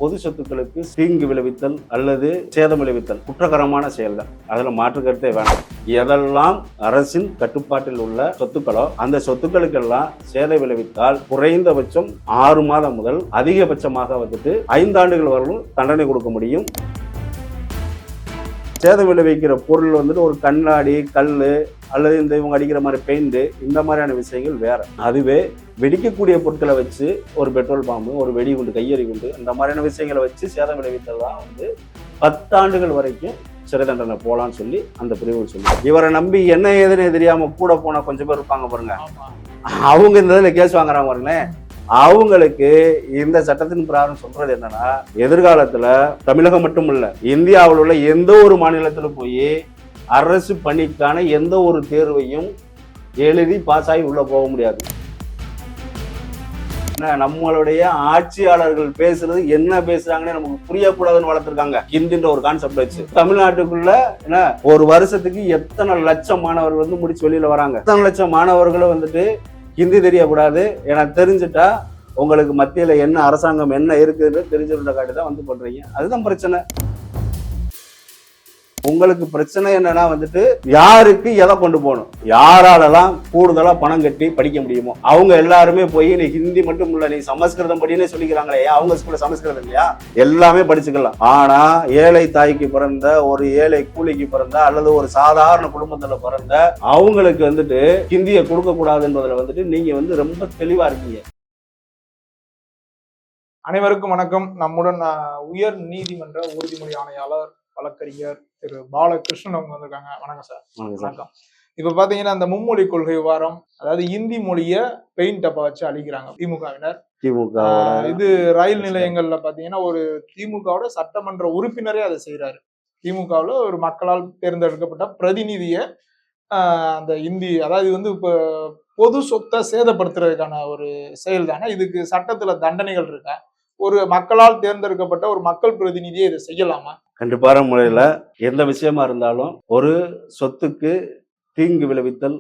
பொது சொத்துக்களுக்கு தீங்கு விளைவித்தல் அல்லது சேதம் விளைவித்தல் குற்றகரமான செயல் தான். அதுல மாற்று கருத்தே வேண்டாம். எதெல்லாம் அரசின் கட்டுப்பாட்டில் உள்ள சொத்துக்களோ அந்த சொத்துக்களுக்கெல்லாம் சேதம் விளைவித்தால் குறைந்தபட்சம் 6 மாதம் முதல் அதிகபட்சமாக 5 ஆண்டுகள் வரலும் தண்டனை கொடுக்க முடியும். சேதம் விளைவிக்கிற பொருள் ஒரு கண்ணாடி, கல் அல்லது இவங்க அடிக்கிற மாதிரி பெயிண்ட், இந்த மாதிரியான விஷயங்கள் வேற. அதுவே வெடிக்கக்கூடிய பொருட்களை வச்சு ஒரு பெட்ரோல் பாம்பு, ஒரு வெடிகுண்டு, கையெறி குண்டு, இந்த மாதிரியான விஷயங்களை வச்சு சேதம் விளைவித்ததான் 10 ஆண்டுகள் வரைக்கும் சிறை தண்டனை போலான்னு சொல்லி அந்த பிரிவு சொல்லி, இவரை நம்பி என்ன ஏதுன்னு தெரியாம கூட போனா கொஞ்சம் பேர் இருப்பாங்க பாருங்க, அவங்க இந்த இதில் கேஸ் வாங்குறாங்க பாருங்களேன். அவங்களுக்கு இந்த சட்டத்தின் பிரகாரம் சொல்றது என்னன்னா, எதிர்காலத்துல தமிழகம் மட்டும் இல்ல, இந்தியாவில் உள்ள எந்த ஒரு மாநிலத்துல போய் அரசு பணிக்கான எந்த ஒரு தேர்வையும் எழுதி பாஸ் ஆகி உள்ள போக முடியாது. நம்மளுடைய ஆட்சியாளர்கள் பேசுறது என்ன பேசுறாங்கன்னு நமக்கு புரியக்கூடாதுன்னு வளர்த்துருக்காங்க. ஹிந்தின்ற ஒரு கான்செப்ட் வச்சு தமிழ்நாட்டுக்குள்ள ஒரு வருஷத்துக்கு எத்தனை லட்சம் மாணவர்கள் முடிச்சு வெளியில வராங்க. எத்தனை லட்சம் மாணவர்களும் ஹிந்தி தெரியக்கூடாது. எனக்கு தெரிஞ்சுட்டா உங்களுக்கு மத்தியில என்ன அரசாங்கம் என்ன இருக்குதுன்னு தெரிஞ்சுருந்த காட்டி தான் பண்றீங்க. அதுதான் பிரச்சனை. உங்களுக்கு பிரச்சனை என்னன்னா யாருக்கு எதை கொண்டு போகணும், யாராலெல்லாம் கூடுதலா பணம் கட்டி படிக்க முடியுமோ அவங்க எல்லாருமே போய் நீ ஹிந்தி மட்டும் இல்ல, நீ சமஸ்கிருதம் படினே சொல்லிக்கிறாங்களே, அவங்க ஸ்கூல்ல சமஸ்கிருதம் இல்லையா, எல்லாமே படிச்சுக்கலாம். ஆனா ஏழை தாய்க்கு பிறந்த, ஒரு ஏழை கூலிக்கு பிறந்த அல்லது ஒரு சாதாரண குடும்பத்துல பிறந்த அவங்களுக்கு ஹிந்தியை கொடுக்க கூடாது என்பதுல நீங்க ரொம்ப தெளிவா இருக்கீங்க. அனைவருக்கும் வணக்கம். நம்முடன் உயர் நீதிமன்ற உறுதிமொழி ஆணையாளர் வழக்கறிஞர் திரு பாலகிருஷ்ணன் அவங்க வந்திருக்காங்க. வணக்கம் சார். வணக்கம். இப்ப பாத்தீங்கன்னா இந்த மும்மொழி கொள்கை வாரம், அதாவது இந்தி மொழிய பெயிண்ட் டப்பா வச்சு அழிக்கிறாங்க திமுகவினர். இது ரயில் நிலையங்கள்ல பாத்தீங்கன்னா ஒரு திமுகவோட சட்டமன்ற உறுப்பினரே அதை செய்யறாரு. திமுகவுல ஒரு மக்களால் தேர்ந்தெடுக்கப்பட்ட பிரதிநிதிய அந்த இந்தி, அதாவது இப்ப பொது சொத்தை சேதப்படுத்துறதுக்கான ஒரு செயல் தானே. இதுக்கு சட்டத்துல தண்டனைகள் இருக்கா? ஒரு மக்களால் தேர்ந்தெடுக்கப்பட்ட ஒரு மக்கள் பிரதிநிதியை இதை செய்யலாமா? கண்டிப்பான முறையில எந்த விஷயமா இருந்தாலும் ஒரு சொத்துக்கு தீங்கு விளைவித்தல்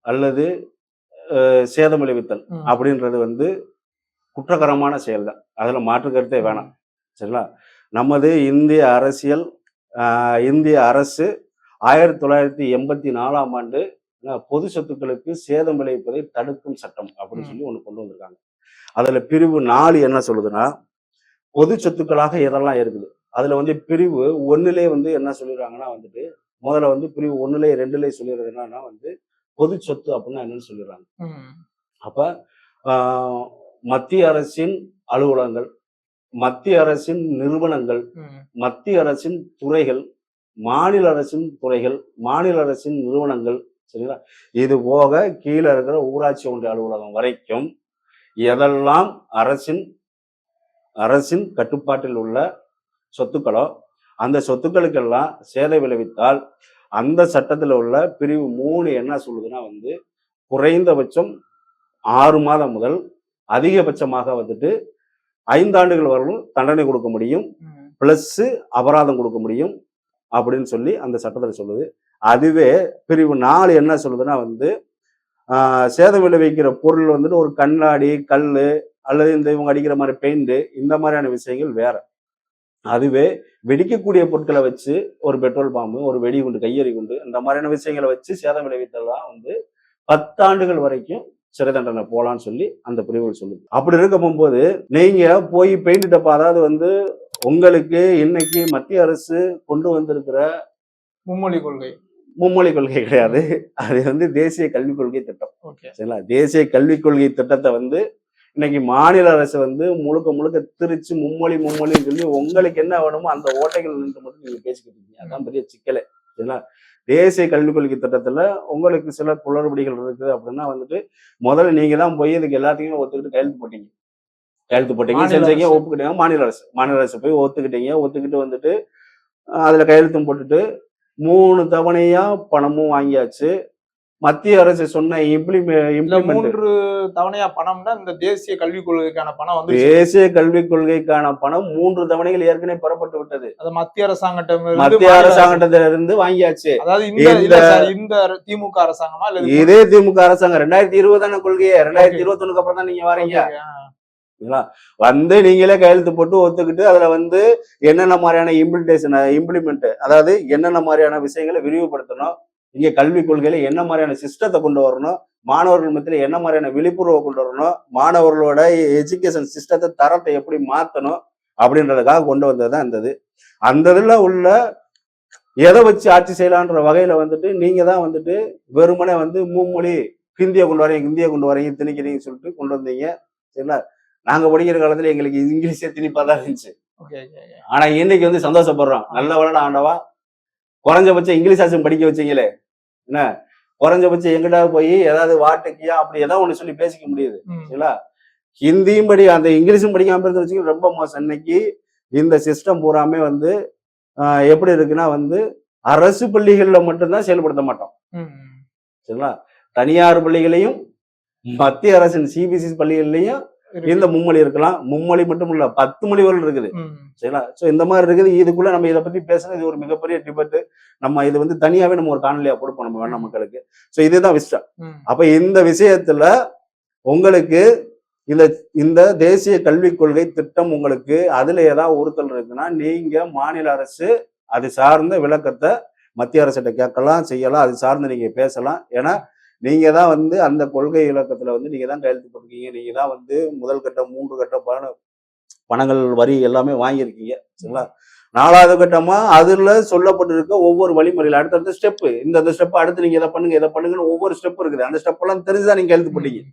அல்லது சேதம் விளைவித்தல் அப்படின்றது குற்றகரமான செயல் தான். அதுல மாற்று கருத்தே வேணாம். சரிங்களா? நமது இந்திய அரசு 1984ஆம் ஆண்டு பொது சொத்துக்களுக்கு சேதம் விளைவிப்பதை தடுக்கும் சட்டம் அப்படின்னு சொல்லி ஒண்ணு கொண்டு வந்திருக்காங்க. அதுல பிரிவு 4 என்ன சொல்லுதுன்னா, பொது சொத்துக்களாக எதெல்லாம் இருக்குது அதுல பிரிவு 1லே என்ன சொல்லிடுறாங்கன்னா முதல்ல பிரிவு 1லே 2லே சொல்லிடுறது என்னன்னா பொது சொத்து அப்படின்னா என்னன்னு சொல்லிடுறாங்க. அப்ப மத்திய அரசின் அலுவலகங்கள், மத்திய அரசின் நிறுவனங்கள், மத்திய அரசின் துறைகள், மாநில அரசின் துறைகள், மாநில அரசின் நிறுவனங்கள், சரிங்களா, இது போக கீழே இருக்கிற ஊராட்சி ஒன்றிய அலுவலகம் வரைக்கும் எதெல்லாம் அரசின் கட்டுப்பாட்டில் உள்ள சொத்துக்களோ அந்த சொத்துக்களுக்கெல்லாம் சேதம் விளைவித்தால் அந்த சட்டத்தில் உள்ள பிரிவு 3 என்ன சொல்லுதுன்னா குறைந்தபட்சம் 6 மாதம் முதல் அதிகபட்சமாக 5 ஆண்டுகள் வரலும் தண்டனை கொடுக்க முடியும், பிளஸ் அபராதம் கொடுக்க முடியும் அப்படின்னு சொல்லி அந்த சட்டத்தில் சொல்லுது. அதுவே பிரிவு 4 என்ன சொல்லுதுன்னா சேதம் விளைவிக்கிற பொருள் ஒரு கண்ணாடி, கல் அல்லது இவங்க அடிக்கிற மாதிரி பெயிண்ட், இந்த மாதிரியான விஷயங்கள் வேற. அதுவே வெடிக்கக்கூடிய பொருட்களை வச்சு ஒரு பெட்ரோல் பாம்பு, ஒரு வெடிகுண்டு, கையெறி குண்டு, இந்த மாதிரியான விஷயங்களை வச்சு சேதம் விளைவித்ததான் 10 ஆண்டுகள் வரைக்கும் சிறை தண்டனை போலான்னு சொல்லி அந்த பிரிவுகள் சொல்லுது. அப்படி இருக்க போகும்போது நீங்க போய் பெயிண்ட் டப்பா, அதாவது உங்களுக்கு இன்னைக்கு மத்திய அரசு கொண்டு வந்திருக்கிற மும்மொழி கொள்கை கிடையாது, அது தேசிய கல்விக் கொள்கை திட்டம். சரிங்களா? தேசிய கல்விக் கொள்கை திட்டத்தை இன்னைக்கு மாநில அரசு முழுக்க முழுக்க திரிச்சு மும்மொழின்னு சொல்லி உங்களுக்கு என்ன வேணுமோ அந்த ஓட்டைகள் நின்று மட்டும் நீங்க பேசிக்கிட்டு இருக்கீங்க. அதான் பெரிய சிக்கலே. சரிங்களா? தேசிய கல்விக் கொள்கை திட்டத்துல உங்களுக்கு சில குளறுபடிகள் இருக்குது அப்படின்னா முதல்ல நீங்க தான் போய் இதுக்கு எல்லாத்தையுமே ஒத்துக்கிட்டு கையெழுத்து போட்டீங்க, செஞ்சீங்க, ஒப்புக்கிட்டீங்க. மாநில அரசு போய் ஒத்துக்கிட்டு அதுல கையெழுத்தும் போட்டுட்டு 3 தவணையா பணமும் வாங்கியாச்சு. மத்திய அரசு சொன்ன 3 தவணையா பணம்னா இந்த தேசிய கல்விக் கொள்கைக்கான பணம் தேசிய கல்விக் கொள்கைக்கான பணம் 3 தவணைகள் ஏற்கனவே பெறப்பட்டு விட்டது. அது மத்திய அரசாங்கத்திலிருந்து வாங்கியாச்சு. அதாவது இந்த திமுக அரசாங்கமா? இதே திமுக அரசாங்கம் 2020 தானே கொள்கையே, 2021 அப்புறம் தான் நீங்க வரீங்க. வந்து நீங்களே கையெழுத்து போட்டு ஒத்துக்கிட்டு அதுல வந்து என்னென்ன மாதிரியான இம்ப்ளிமெண்ட், அதாவது என்னென்ன மாதிரியான விஷயங்களை விரிவுபடுத்தணும், இங்க கல்விக் கொள்கையில என்ன மாதிரியான சிஸ்டத்தை கொண்டு வரணும், மாணவர்கள் மத்தியில என்ன மாதிரியான விழிப்புணர்வை கொண்டு வரணும், மாணவர்களோட எஜுகேஷன் சிஸ்டத்தை தரத்தை எப்படி மாத்தணும் அப்படின்றதுக்காக கொண்டு வந்ததுதான் இந்த இது. அந்த இதுல உள்ள எதை வச்சு ஆட்சி செய்யலான்ற வகையில வந்துட்டு நீங்க தான் வந்துட்டு வெறுமனே வந்து மும்மொழி ஹிந்தியை கொண்டு வரீங்க திணிக்கிறீங்க சொல்லிட்டு கொண்டு வந்தீங்க. சரிங்களா? நாங்க படிக்கிற காலத்துல எங்களுக்கு இங்கிலீஷே திணிப்பா தான் இருந்துச்சு. ஆனா இன்னைக்கு வந்து சந்தோஷப்படுறோம், நல்ல வளட ஆண்டவா, குறைஞ்சபட்சம் இங்கிலீஷ் ஆச்சும் படிக்க வச்சீங்களே, என்ன குறைஞ்சபட்சம் எங்கிட்ட போய் ஏதாவது வாட்டுக்கியா அப்படி ஏதாவது ஒண்ணு சொல்லி பேசிக்க முடியுது. சரிங்களா? ஹிந்தியும் படி அந்த இங்கிலீஷும் படிக்காம இருந்து வச்சுக்க ரொம்ப மோசம். இன்னைக்கு இந்த சிஸ்டம் பூராமே வந்து எப்படி இருக்குன்னா வந்து அரசு பள்ளிகள்ல மட்டும்தான் செயல்படுத்த மாட்டோம். சரிங்களா? தனியார் பள்ளிகளையும் மத்திய அரசின் சிபிஎஸ்இ பள்ளிகள்லயும் இந்த மும்மொழி இருக்கலாம். மும்மொழி மட்டும் இல்ல 10 மொழிகள் இருக்குது. சரிங்களா? சோ இந்த மாதிரி இருக்குது. இதுக்குள்ள நம்ம இதை பத்தி பேசுறது இது ஒரு மிகப்பெரிய டிபேட். நம்ம இது வந்து தனியாவே நம்ம ஒரு காணொலியா கொடுப்போம் நம்ம வேணா மக்களுக்கு. சோ இதுதான் விஷயம். அப்ப இந்த விஷயத்துல உங்களுக்கு இந்த தேசிய கல்விக் கொள்கை திட்டம் உங்களுக்கு அதுல ஏதாவது உறுத்தல் இருக்குன்னா நீங்க மாநில அரசு அது சார்ந்த விளக்கத்தை மத்திய அரசிட்ட கேட்கலாம், செய்யலாம், அது சார்ந்து நீங்க பேசலாம். ஏன்னா நீங்க தான் வந்து அந்த கொள்கை இலக்கத்துல வந்து நீங்க தான் கையெழுத்து போட்டிருக்கீங்க. நீங்க தான் வந்து முதல் கட்டம் 3 கட்ட பணங்கள் வரி எல்லாமே வாங்கியிருக்கீங்க. சரிங்களா? 4வது கட்டமா அதுல சொல்லப்பட்டிருக்க ஒவ்வொரு வழிமுறையில அடுத்தடுத்த ஸ்டெப், இந்த ஸ்டெப் அடுத்து நீங்க எதை பண்ணுங்கன்னு ஒவ்வொரு ஸ்டெப் இருக்குது. அந்த ஸ்டெப் எல்லாம் தெரிஞ்சுதான் நீங்க கையெழுத்து போட்டீங்க.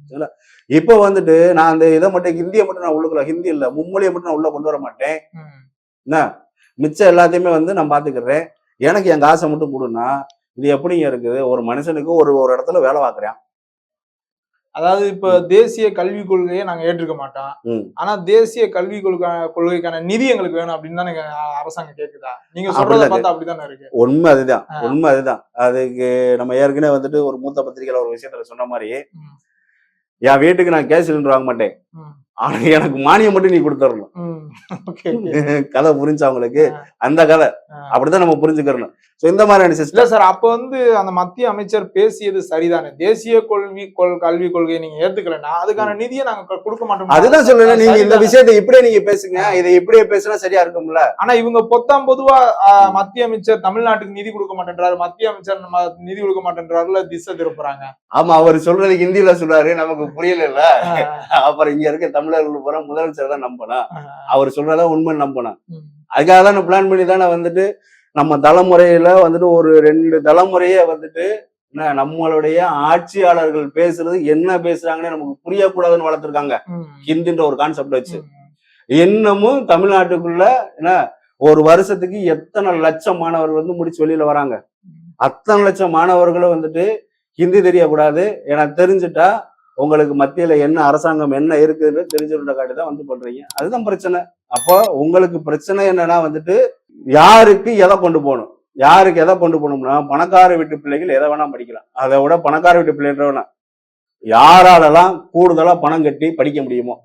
சரிங்களா? இப்ப வந்துட்டு நான் அந்த இதை மட்டும் ஹிந்தியை மட்டும் நான் உள்ளுக்குள்ள, ஹிந்தி இல்ல மும்மொழியை மட்டும் நான் உள்ள கொண்டு வர மாட்டேன், என்ன மிச்சம் எல்லாத்தையுமே வந்து நான் பாத்துக்கிறேன், எனக்கு என் காசை மட்டும் கொடுன்னா இது எப்படிங்க இருக்குது? ஒரு மனுஷனுக்கு ஒரு இடத்துல வேலை பார்க்கறேன். அதாவது இப்ப தேசிய கல்விக் கொள்கையை நாங்க ஏற்றுக்க மாட்டோம், ஆனா தேசிய கல்விக் கொள்கைக்கான நிதி எங்களுக்கு வேணும் அப்படின்னு தான் அரசாங்கம் கேக்குதா? நீங்க சொல்றத பார்த்தா அப்படித்தானே இருக்கு. உண்மை அதுதான். அதுக்கு நம்ம ஏற்கனவே வந்துட்டு ஒரு மூத்த பத்திரிகையில ஒரு விஷயத்துல சொன்ன மாதிரி, என் வீட்டுக்கு நான் கேஸ் சிலிண்டர் வாங்க மாட்டேன், ஆனா எனக்கு மானியம் மட்டும் நீ கொடுத்துடணும். கதை புரிஞ்சா அவங்களுக்கு? அந்த கதை அப்படிதான் நம்ம புரிஞ்சுக்கிறோம். இந்த மாதிரியான சிஸ்டம் சார். அப்ப வந்து அந்த மத்திய அமைச்சர் பேசியது சரிதானே, தேசிய கல்விக் கொள்கையை நீங்க ஏத்துக்கலன்னா அதுக்கான நிதியை நாங்க கொடுக்க மாட்டோம். அதுதான் சொல்றேன், நீங்க இந்த விஷயத்தை இப்படியே நீங்க பேசுங்க, இதை இப்படியே பேசினா சரியா இருக்கும்ல. ஆனா இவங்க பொதுவா மத்திய அமைச்சர் தமிழ்நாட்டுக்கு நிதி கொடுக்க மாட்டேன்றாரு, மத்திய அமைச்சர் நிதி கொடுக்க மாட்டேன்றாருல திசை திருப்புறாங்க. ஆமா, அவர் சொல்றது ஹிந்தியில சொல்றாரு, நமக்கு புரியல. அப்புறம் இங்க இருக்க தமிழர்கள் பூரா முதலமைச்சர் தான் நம்பணும், அவர் சொல்றதா உண்மை நம்பணும். அதுக்காக தான் பிளான் பண்ணி தானே வந்துட்டு நம்ம தலைமுறையில வந்துட்டு ஒரு 2 தலைமுறையே வந்துட்டு நம்மளுடைய ஆட்சியாளர்கள் பேசுறது என்ன பேசுறாங்கன்னு நமக்கு புரியக்கூடாதுன்னு வளர்த்துருக்காங்க ஹிந்தின்ற ஒரு கான்செப்ட் வச்சு. இன்னமும் தமிழ்நாட்டுக்குள்ள ஒரு வருஷத்துக்கு எத்தனை லட்சம் மாணவர்கள் வந்து முடிச்சு வெளியில வராங்க. அத்தனை லட்சம் மாணவர்களும் வந்துட்டு ஹிந்தி தெரியக்கூடாது, ஏன்னா தெரிஞ்சுட்டா உங்களுக்கு மத்தியில என்ன அரசாங்கம் என்ன இருக்குதுன்னு தெரிஞ்சுருந்த காட்டி தான் வந்து பண்றீங்க. அதுதான் பிரச்சனை. அப்போ உங்களுக்கு பிரச்சனை என்னன்னா வந்துட்டு யாருக்கு எதை கொண்டு போகணும், யாருக்கு எதை கொண்டு போகணும்னா பணக்கார வீட்டு பிள்ளைகள் எதை வேணா படிக்கலாம். அதை விட பணக்கார வீட்டு பிள்ளைன்றவனா யாராலெல்லாம் கூடுதலா பணம் கட்டி படிக்க முடியுமோ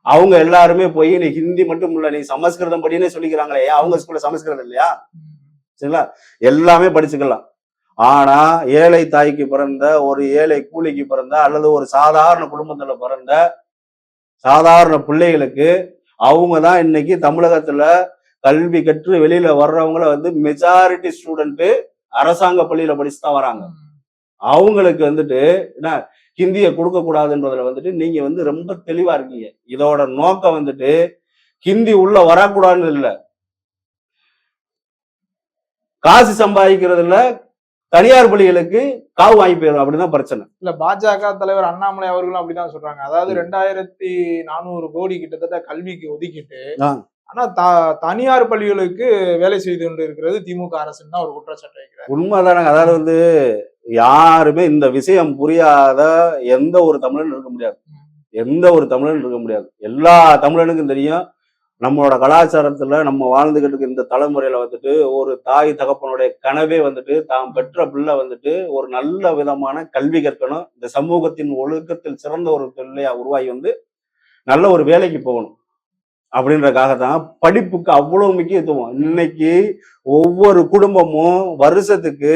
அவங்க எல்லாருமே போய் நீ ஹிந்தி மட்டும் இல்ல நீ சமஸ்கிருதம் படின்னு சொல்லிக்கிறாங்களே, அவங்க ஸ்கூல்ல சமஸ்கிருதம் இல்லையா? சரிங்களா? எல்லாமே படிச்சுக்கலாம். ஆனா ஏழை தாய்க்கு பிறந்த, ஒரு ஏழை கூலிக்கு பிறந்த, அல்லது ஒரு சாதாரண குடும்பத்துல பிறந்த சாதாரண பிள்ளைகளுக்கு அவங்க தான் இன்னைக்கு தமிழகத்துல கல்வி கற்று வெளியில வர்றவங்கள வந்து மெஜாரிட்டி ஸ்டூடெண்ட் அரசாங்க பள்ளியில படிச்சுதான் வராங்க. அவங்களுக்கு வந்துட்டு என்ன ஹிந்தியை கொடுக்க கூடாதுன்றதுல வந்துட்டு நீங்க வந்து ரொம்ப தெளிவா இருக்கீங்க. இதோட நோக்கம் வந்துட்டு ஹிந்தி உள்ள வரக்கூடாதுன்னு இல்லை, காசு சம்பாதிக்கிறதுல தனியார் பள்ளிகளுக்கு காவு வாங்கி போயிடும், அப்படிதான் பிரச்சனை. இல்ல பாஜக தலைவர் அண்ணாமலை அவர்களும் அப்படிதான் சொல்றாங்க. அதாவது 2400 கோடி கிட்டத்தட்ட கல்விக்கு ஒதுக்கிட்டு, ஆனா தனியார் பள்ளிகளுக்கு வேலை செய்து கொண்டு இருக்கிறது திமுக அரசுன்னு தான் ஒரு குற்றச்சாட்டு வைக்கிறார். உண்மைதானாங்க. அதாவது வந்து யாருமே இந்த விஷயம் புரியாத எந்த ஒரு தமிழன் இருக்க முடியாது, எல்லா தமிழனுக்கும் தெரியும் நம்மளோட கலாச்சாரத்துல நம்ம வாழ்ந்துகிட்டு இருக்க இந்த தலைமுறையில வந்துட்டு ஒரு தாய் தகப்பனுடைய கனவே வந்துட்டு தாம் பெற்ற பிள்ளை வந்துட்டு ஒரு நல்ல விதமான கல்வி கற்கணும், இந்த சமூகத்தின் ஒழுக்கத்தில் சிறந்த ஒரு பிள்ளையா உருவாகி வந்து நல்ல ஒரு வேலைக்கு போகணும் அப்படின்றக்காக தான் படிப்புக்கு அவ்வளவு முக்கியத்துவம். இன்னைக்கு ஒவ்வொரு குடும்பமும் வருஷத்துக்கு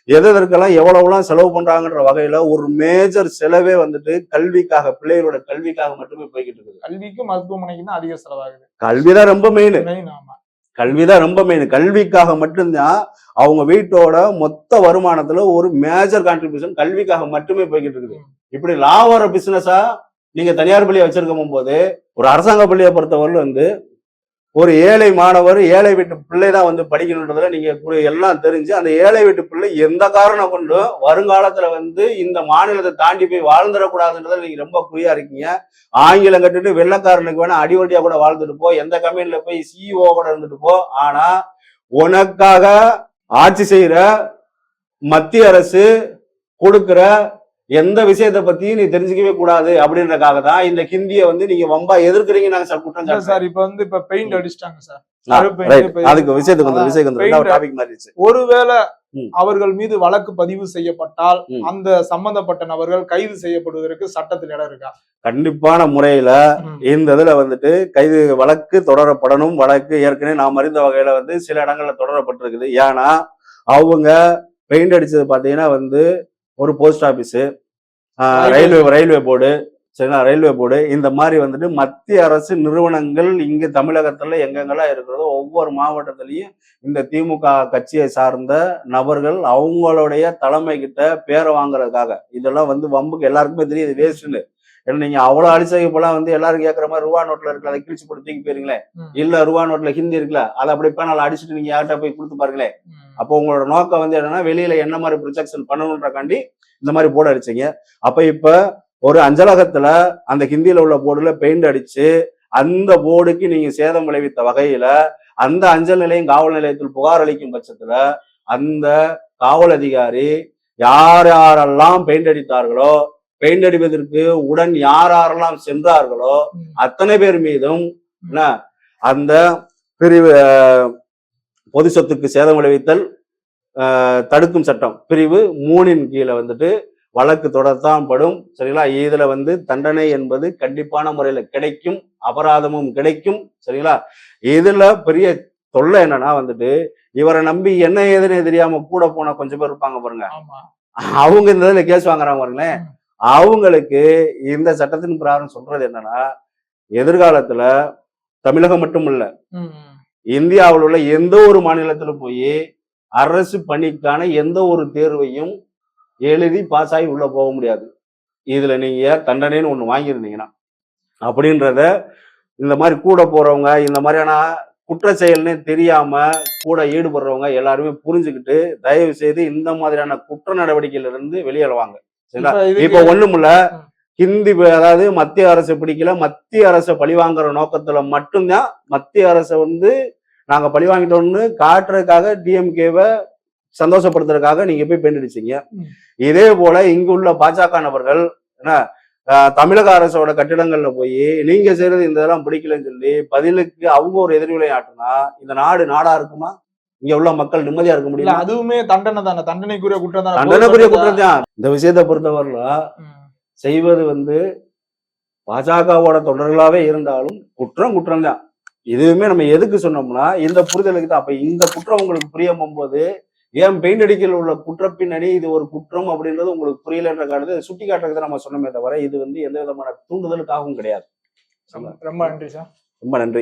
எதற்கெல்லாம் எவ்வளவுலாம் செலவு பண்றாங்கன்ற வகையில ஒரு மேஜர் செலவே வந்துட்டு கல்விக்காக, பிள்ளைகளோட கல்விக்காக மட்டுமே போய்கிட்டு இருக்குது. கல்விக்கு மருத்துவமனைக்கு தான் அதிக செலவாகுது. கல்விதான் ரொம்ப மெயின். ஆமா. கல்விதான் ரொம்ப மெயின். கல்விக்காக மட்டும்தான் அவங்க வீட்டோட மொத்த வருமானத்துல ஒரு மேஜர் கான்ட்ரிபியூஷன் கல்விக்காக மட்டுமே போய்கிட்டு இருக்குது. இப்படி லாபர பிசினஸா நீங்க தனியார் பள்ளியை வச்சிருக்கும் போது, ஒரு அரசாங்க பள்ளியை பொறுத்தவரையில வந்து ஒரு ஏழை மாணவர், ஏழை வீட்டு பிள்ளை தான் வந்து படிக்கணுன்றதுல நீங்க எல்லாம் தெரிஞ்சு, அந்த ஏழை வீட்டு பிள்ளை எந்த காரணம் கொண்டும் வருங்காலத்துல வந்து இந்த மாநிலத்தை தாண்டி போய் வாழ்ந்துடக்கூடாதுன்றதுல நீங்க ரொம்ப குறியா இருக்கீங்க. ஆங்கிலம் கட்டுட்டு வெள்ளக்காரனுக்கு வேணா அடிவடியா கூட வாழ்ந்துட்டு போ, எந்த கம்பெனில போய் சிஇஓ கூட இருந்துட்டு போ. ஆனா உனக்காக ஆட்சி செய்யற மத்திய அரசு கொடுக்கிற எந்த விஷயத்தை பத்தியும் நீ தெரிஞ்சுக்கவே கூடாது அப்படின்றக்காக தான் இந்த ஹிந்தியை வந்து நீங்க வம்பா எதிர்க்கிறீங்க. நாங்க சார் குற்றம் சார் இப்ப வந்து இப்ப பெயிண்ட் அடிச்சிட்டாங்க சார். அதுக்கு விஷயத்துக்கு ஒருவேளை அவர்கள் மீது வழக்கு பதிவு செய்யப்பட்டால் அந்த சம்பந்தப்பட்ட நபர்கள் கைது செய்யப்படுவதற்கு சட்டத்தில் இடம் இருக்கா? கண்டிப்பான முறையில இந்த இதுல வந்துட்டு வழக்கு தொடரப்படணும். வழக்கு ஏற்கனவே நாம் அறிந்த வகையில வந்து சில இடங்கள்ல தொடரப்பட்டிருக்குது. ஏன்னா அவங்க பெயிண்ட் அடிச்சது பாத்தீங்கன்னா வந்து ஒரு போஸ்ட் ஆபீஸ், ரயில்வே போர்டு, சரிங்களா, ரயில்வே போர்டு, இந்த மாதிரி வந்துட்டு மத்திய அரசு நிறுவனங்கள் இங்க தமிழகத்துல எங்கெங்கெல்லாம் இருக்கிறதோ ஒவ்வொரு மாவட்டத்திலையும் இந்த திமுக கட்சியை சார்ந்த நபர்கள் அவங்களுடைய தலைமை கிட்ட பேரை வாங்குறதுக்காக இதெல்லாம் வந்து வம்புக்கு எல்லாருக்குமே தெரியும் இது வேஸ்ட்னு. ஏன்னா நீங்க அவ்வளவு அழிச்சப்பெல்லாம் வந்து எல்லாரும் கேட்கற மாதிரி ரூபா நோட்ல இருக்குல்ல, அதை கிழிச்சு போட்டு தூக்கி போயிருங்களே. இல்ல ரூபா நோட்ல ஹிந்தி இருக்குல்ல, அதை அப்படி பேனால் அடிச்சுட்டு நீங்க யார்கிட்ட போய் கொடுத்து பாருங்களே. அப்போ உங்களோட நோக்கம் வந்து என்னன்னா வெளியில என்ன மாதிரி ப்ரொஜெக்ஷன் பண்ணணுன்றக்காண்டி இந்த மாதிரி போர்டு அடிச்சீங்க. அப்ப இப்ப ஒரு அஞ்சலகத்துல அந்த ஹிந்தியில உள்ள போர்டுல பெயிண்ட் அடிச்சு அந்த போர்டுக்கு நீங்க சேதம் விளைவித்த வகையில அந்த அஞ்சல் நிலையம் காவல் நிலையத்தில் புகார் அளிக்கும் பட்சத்துல அந்த காவல் அதிகாரி யார் யாரெல்லாம் பெயிண்ட் அடித்தார்களோ, பெயிண்ட் அடிப்பதற்கு உடன் யார் யாரெல்லாம் சென்றார்களோ அத்தனை பேர் மீதும் அந்த பிரிவு பொது சொத்துக்கு சேதம் விளைவித்தல் தடுக்கும் சட்டம் பிரிவு 3 கீழே வந்துட்டு வழக்கு தொடர்தான் படும். சரிங்களா? இதுல வந்து தண்டனை என்பது கண்டிப்பான முறையில கிடைக்கும், அபராதமும் கிடைக்கும். சரிங்களா? இதுல பெரிய தொல்லை என்னன்னா வந்துட்டு இவரை நம்பி என்ன ஏதுன்னு தெரியாம கூட போன கொஞ்சம் பேர் இருப்பாங்க பாருங்க, அவங்க இந்த இதுல கேஸ் வாங்குறாங்க பாருங்களேன். அவங்களுக்கு இந்த சட்டத்தின் பிரகாரம் சொல்றது என்னன்னா, எதிர்காலத்துல தமிழகம் மட்டும் இல்ல, இந்தியாவில் உள்ள எந்த ஒரு மாநிலத்துல போய் அரசு பணிக்கான எந்த ஒரு தேர்வையும் எழுதி பாஸ் ஆகி உள்ள போக முடியாது. இதுல நீங்க தண்டனைன்னு ஒண்ணு வாங்கியிருந்தீங்கன்னா அப்படின்றத இந்த மாதிரி கூட போறவங்க, இந்த மாதிரியான குற்ற செயல்னே தெரியாம கூட ஈடுபடுறவங்க எல்லாருமே புரிஞ்சுக்கிட்டு தயவு செய்து இந்த மாதிரியான குற்ற நடவடிக்கையில இருந்து வெளியேறுவாங்க. சரிங்களா? இப்ப ஒண்ணுமில்ல, ஹிந்தி அதாவது மத்திய அரசு பிடிக்கல, மத்திய அரசை பழிவாங்குற நோக்கத்துல மட்டும்தான் மத்திய அரசை வந்து நாங்க பழி வாங்கிட்டோம்னு காட்டுறதுக்காக டிஎம்கேவை சந்தோஷப்படுத்துறதுக்காக நீங்க போய் பெயிண்ட் அடிச்சீங்க. இதே போல இங்கு உள்ள பாஜக நபர்கள் என்ன தமிழக அரசோட கட்டிடங்கள்ல போய் நீங்க செய்யறது இந்த இதெல்லாம் பிடிக்கலன்னு சொல்லி பதிலுக்கு அவங்க ஒரு எதிர்வினை ஆட்டுனா இந்த நாடு நாடா இருக்குமா? இங்க உள்ள மக்கள் நிம்மதியா இருக்க முடியல. அதுவுமே தண்டனை தானே, தண்டனைக்குரிய குற்றம் தான். தண்டனைக்குரிய குற்றம் தான். இந்த விஷயத்தை பொறுத்தவரையில செய்வது வந்து பாஜகவோட தொடர்களாவே இருந்தாலும் குற்றம் தான். இதுவுமே நம்ம எதுக்கு சொன்னோம்னா இந்த புரிதலுக்கு தான். அப்ப இந்த குற்றம் உங்களுக்கு புரிய போகும்போது ஏன் பெயிண்ட் அடிக்கல உள்ள குற்ற பின்னணி இது ஒரு குற்றம் அப்படின்றது உங்களுக்கு புரியலன்ற காரணத்தை சுட்டி காட்டுறதுக்கு நம்ம சொன்னோமே தவிர இது வந்து எந்த விதமான தூண்டுதலுக்காகவும் கிடையாது. ரொம்ப நன்றி சார். ரொம்ப நன்றி.